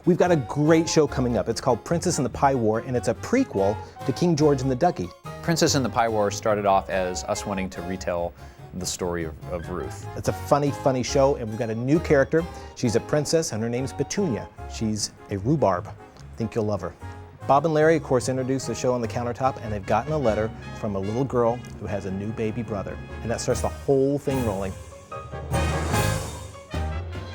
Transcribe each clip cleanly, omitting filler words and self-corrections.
We've got a great show coming up. It's called Princess and the Pie War, and it's a prequel to King George and the Ducky. Princess and the Pie War started off as us wanting to retell the story of Ruth. It's a funny, funny show, and we've got a new character. She's a princess, and her name's Petunia. She's a rhubarb. I think you'll love her. Bob and Larry, of course, introduced the show on the countertop, and they've gotten a letter from a little girl who has a new baby brother, and that starts the whole thing rolling.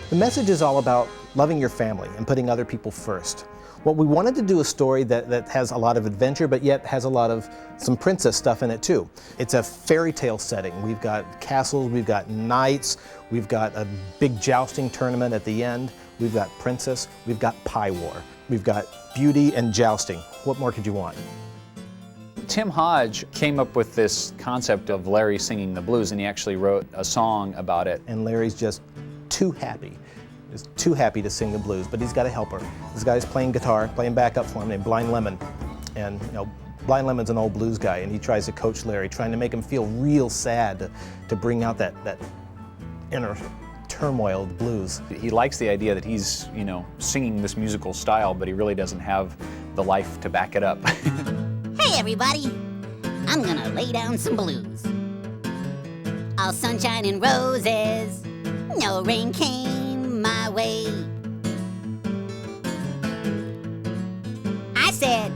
The message is all about loving your family and putting other people first. What we wanted to do a story that has a lot of adventure, but yet has a lot of some princess stuff in it too. It's a fairy tale setting. We've got castles, we've got knights, we've got a big jousting tournament at the end, we've got princess, we've got pie war, we've got beauty and jousting. What more could you want? Tim Hodge came up with this concept of Larry singing the blues, and he actually wrote a song about it. And Larry's just too happy. Is too happy to sing the blues, but he's got a helper. This guy's playing guitar, playing backup for him, named Blind Lemon. And Blind Lemon's an old blues guy, and he tries to coach Larry, trying to make him feel real sad to bring out that inner turmoil of the blues. He likes the idea that he's, singing this musical style, but he really doesn't have the life to back it up. Hey everybody, I'm gonna lay down some blues. All sunshine and roses, no rain came my way. I said,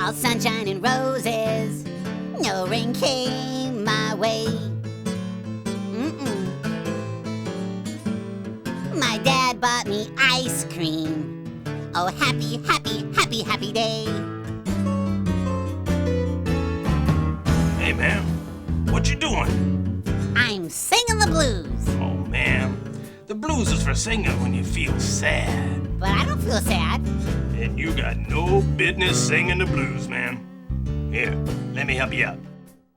all sunshine and roses, no rain came my way. My dad bought me ice cream. Oh, happy, happy, happy, happy day. Hey, man, what you doing? I'm singing the blues. Oh, man, the blues is for singing when you feel sad. But I don't feel sad. And you got no business singing the blues, man. Here, let me help you out.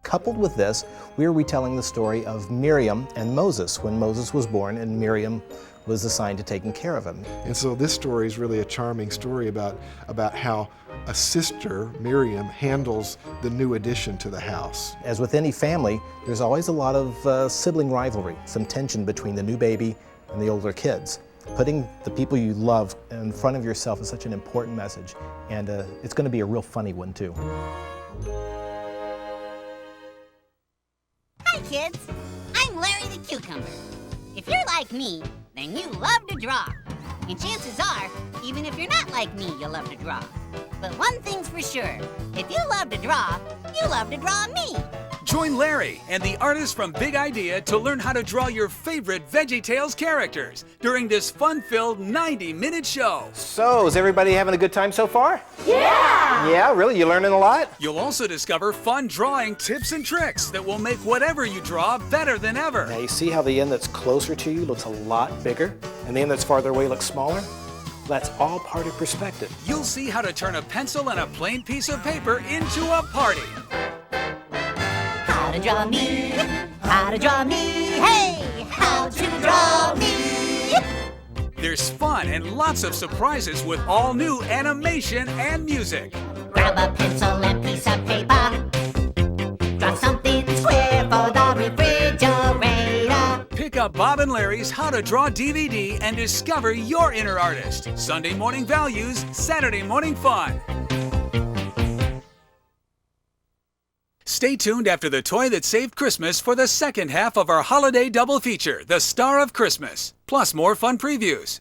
Coupled with this, we're retelling the story of Miriam and Moses when Moses was born and Miriam was assigned to taking care of him. And so this story is really a charming story about how a sister, Miriam, handles the new addition to the house. As with any family, there's always a lot of sibling rivalry, some tension between the new baby and the older kids. Putting the people you love in front of yourself is such an important message, and it's going to be a real funny one too. Hi kids, I'm Larry the Cucumber. If you're like me, then you love to draw. And chances are, even if you're not like me, you'll love to draw. But one thing's for sure, if you love to draw me. Join Larry and the artists from Big Idea to learn how to draw your favorite Veggietales characters during this fun-filled 90-minute show. So, is everybody having a good time so far? Yeah! Yeah, really? You learning a lot? You'll also discover fun drawing tips and tricks that will make whatever you draw better than ever. Now you see how the end that's closer to you looks a lot bigger, and the end that's farther away looks smaller? That's all part of perspective. You'll see how to turn a pencil and a plain piece of paper into a party. How to draw me, how to draw me, hey, how to draw me. There's fun and lots of surprises with all new animation and music. Grab a pencil and piece of paper. Draw something square for the refrigerator. Pick up Bob and Larry's How to Draw DVD and discover your inner artist. Sunday morning values, Saturday morning fun. Stay tuned after The Toy That Saved Christmas for the second half of our holiday double feature, The Star of Christmas, plus more fun previews.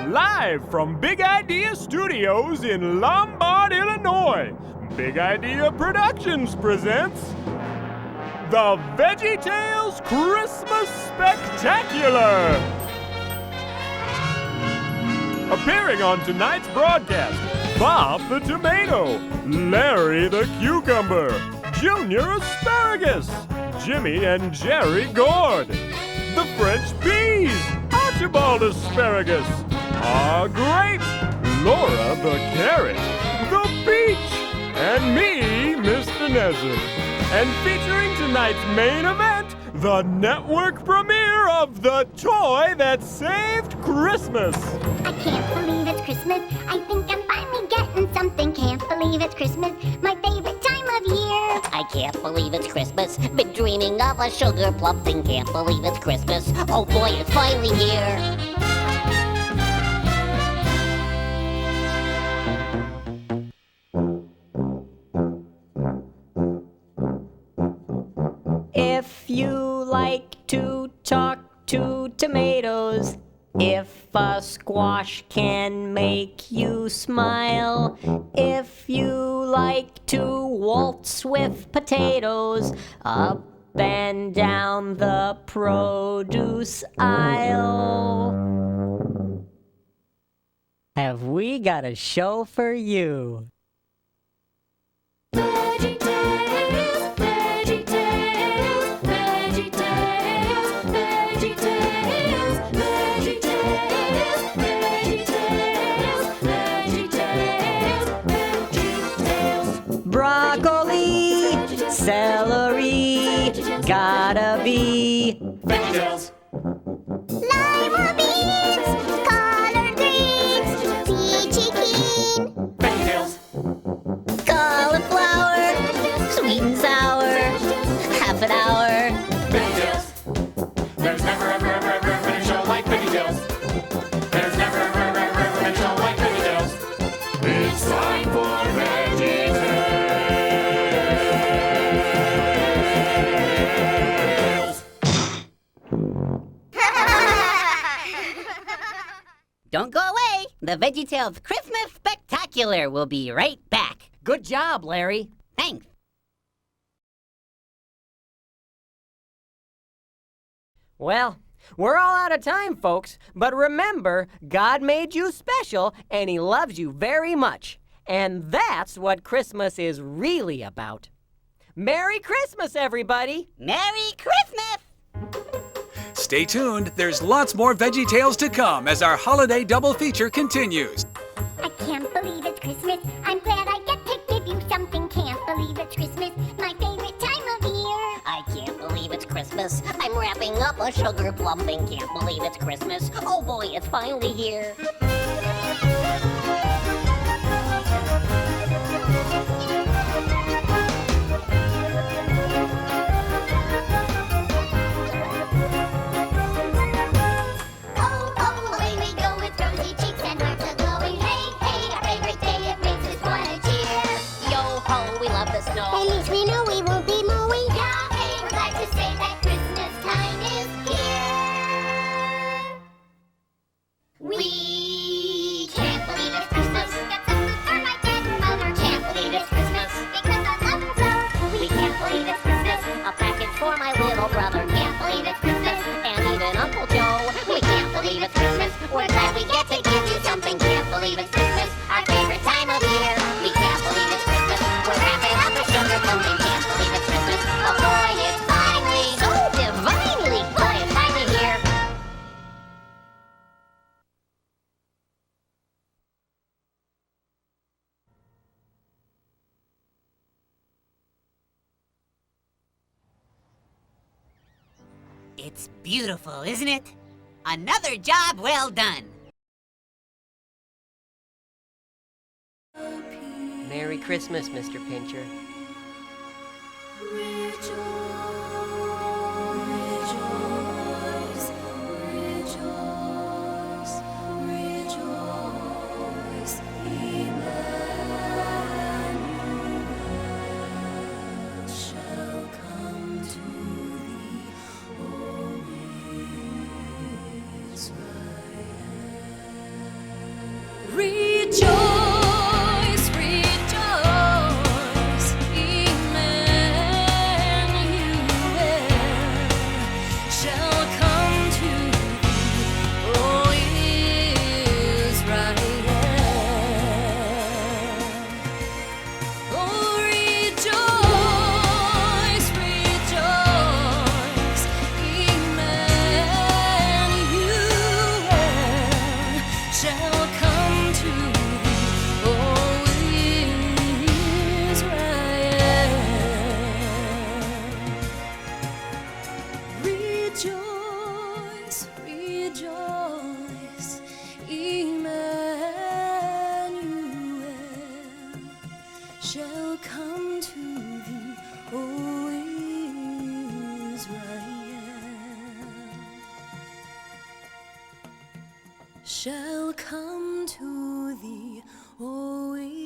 Live from Big Idea Studios in Lombard, Illinois, Big Idea Productions presents the Veggietales Christmas Spectacular. Appearing on tonight's broadcast, Bob the Tomato, Larry the Cucumber, Junior Asparagus, Jimmy and Jerry Gourd, the French Peas, Archibald Asparagus, our grape, Laura the carrot, the peach, and me, Mr. Nesson. And featuring tonight's main event, the network premiere of The Toy That Saved Christmas. I can't believe it's Christmas. I think I'm finally getting something. Can't believe it's Christmas, my favorite time of year. I can't believe it's Christmas. Been dreaming of a sugar plum thing. Can't believe it's Christmas. Oh boy, it's finally here. If you like to talk to tomatoes, if a squash can make you smile, if you like to waltz with potatoes, up and down the produce aisle, have we got a show for you. Veggietales, Veggietales, Veggietales, Veggietales, Veggietales, Veggietales, Veggietales, Veggietales. Broccoli, celery, gotta be Veggietales. Lima beans, collard greens, peachy keen. Veggietales. Cauliflower, sweet and sour, half an hour. Veggietales. There's never ever ever ever been a show like Veggietales. There's never ever ever ever been a show like Veggietales. It's time for Veggietales. Don't go away. The Veggietales Christmas Spectacular will be right back. Good job, Larry. Thanks. Well, we're all out of time, folks. But remember, God made you special, and He loves you very much. And that's what Christmas is really about. Merry Christmas, everybody! Merry Christmas! Stay tuned, there's lots more Veggietales to come as our holiday double feature continues. I can't believe it's Christmas. I'm glad I get to give you something. Can't believe it's Christmas, my favorite time of year. I can't believe it's Christmas. I'm wrapping up a sugar plum thing. Can't believe it's Christmas. Oh boy, it's finally here. Oh, oh, away we go with rosy cheeks and hearts a-glowing. Hey, hey, our favorite day, it makes us wanna cheer. Yo ho, we love the snow. At least we know we won't be mowing. Yeah, hey, we're glad to say that Christmas time is here. We can't believe it's Christmas. Got something for my dad and mother. Can't believe it's Christmas because I love them so. We can't believe it's Christmas. A package for my little brother. Can't believe it's Christmas. And even Uncle Joe. We can't believe it's Christmas. We're glad we get to give you something. Can't believe it's Christmas. Our favorite time of year. We can't believe it's Christmas. We're wrapping up a sugar pumpkin. Can't believe it's Christmas. Oh boy, it's finally so divinely good. It's finally here. It's beautiful, isn't it? Another job well done. Merry Christmas, Mr. Pincher. Rejoice, rejoice, Emmanuel shall come to thee, O Israel. Oh, rejoice, rejoice, Emmanuel shall come to thee. shall come to thee, O Israel.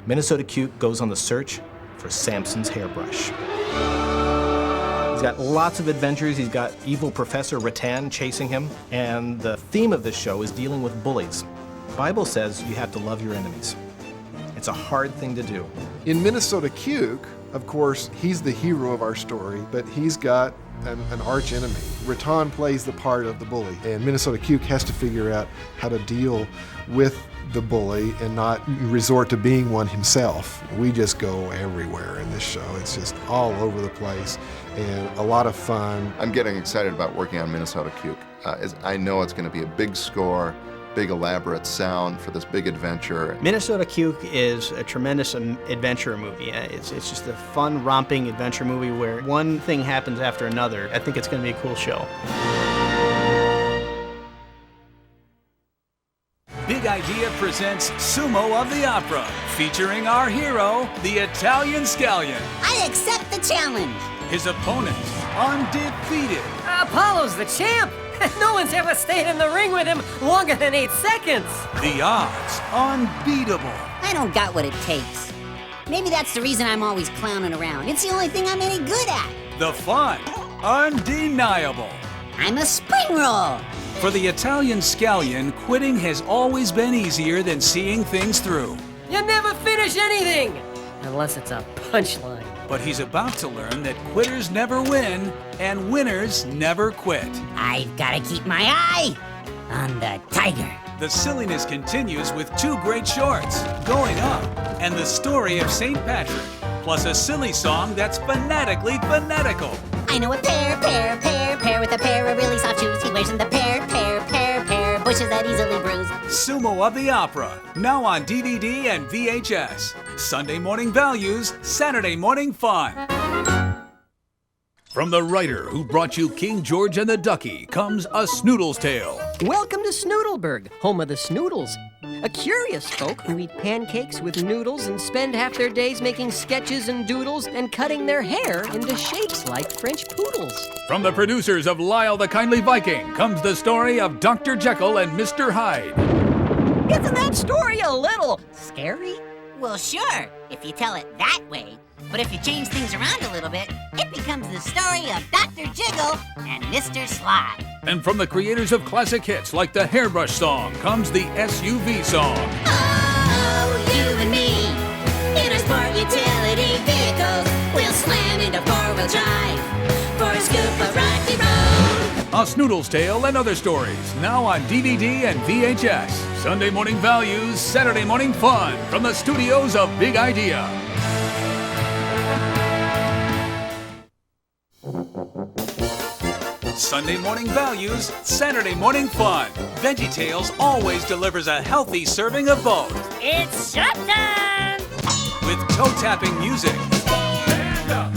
Minnesota Cute goes on the search for Samson's hairbrush. He's got lots of adventures. He's got evil Professor Rattan chasing him, and the theme of this show is dealing with bullies. The Bible says you have to love your enemies. It's a hard thing to do. In Minnesota Cute, of course, he's the hero of our story, but he's got an arch enemy. Rattan plays the part of the bully, and Minnesota Cute has to figure out how to deal with the bully and not resort to being one himself. We just go everywhere in this show. It's just all over the place and a lot of fun. I'm getting excited about working on Minnesota Cute. I know it's going to be a big score, big elaborate sound for this big adventure. Minnesota Cute is a tremendous adventure movie. It's just a fun, romping adventure movie where one thing happens after another. I think it's going to be a cool show. Big Idea presents Sumo of the Opera, featuring our hero, the Italian Scallion. I accept the challenge. His opponent, undefeated. Apollo's the champ. No one's ever stayed in the ring with him longer than 8 seconds. The odds, unbeatable. I don't got what it takes. Maybe that's the reason I'm always clowning around. It's the only thing I'm any good at. The fun, undeniable. I'm a spring roll. For the Italian scallion, quitting has always been easier than seeing things through. You never finish anything! Unless it's a punchline. But he's about to learn that quitters never win and winners never quit. I've got to keep my eye on the tiger. The silliness continues with 2 great shorts, Going Up, and the story of St. Patrick, plus a silly song that's phonetically phonetical. I know a pear with a pair of really soft shoes. He wears in the pear, bushes that easily bruise. Sumo of the Opera, now on DVD and VHS. Sunday morning values, Saturday morning fun. From the writer who brought you King George and the Ducky comes A Snoodle's Tale. Welcome to Snoodleburg, home of the Snoodles. A curious folk who eat pancakes with noodles and spend half their days making sketches and doodles and cutting their hair into shapes like French poodles. From the producers of Lyle the Kindly Viking comes the story of Dr. Jekyll and Mr. Hyde. Isn't that story a little scary? Well, sure, if you tell it that way. But if you change things around a little bit, it becomes the story of Dr. Jiggle and Mr. Sly. And from the creators of classic hits like the Hairbrush song comes the SUV song. Oh, you and me, in our sport utility vehicles, we'll slam into four-wheel drive for a scoop of rocky road. A Snoodle's Tale and other stories, now on DVD and VHS. Sunday morning values, Saturday morning fun from the studios of Big Idea. Sunday morning values, Saturday morning fun. Veggietales always delivers a healthy serving of both. It's showtime! With toe-tapping music. Stand up.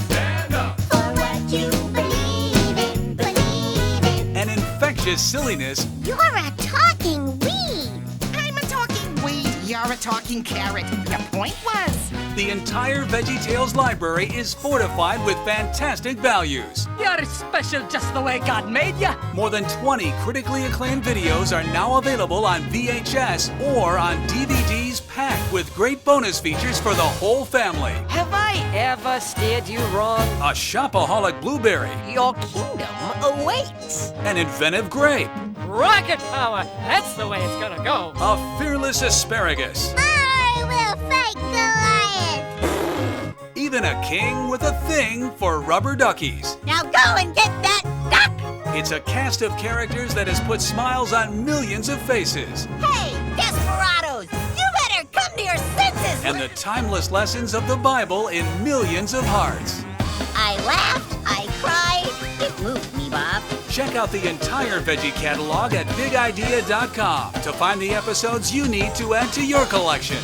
For what you believe in. And infectious silliness. You're a talking weed. I'm a talking weed. You're a talking carrot. Your point was. The entire Veggietales library is fortified with fantastic values. You're special just the way God made you. More than 20 critically acclaimed videos are now available on VHS or on DVDs packed with great bonus features for the whole family. Have I ever steered you wrong? A shopaholic blueberry. Your kingdom awaits. An inventive grape. Rocket power, that's the way it's gonna go. A fearless asparagus. I will fight Goliath. Even a king with a thing for rubber duckies. Now go and get that duck! It's a cast of characters that has put smiles on millions of faces. Hey, desperados! You better come to your senses! And the timeless lessons of the Bible in millions of hearts. I laughed, I cried, it moved me, Bob. Check out the entire Veggie catalog at bigidea.com to find the episodes you need to add to your collection.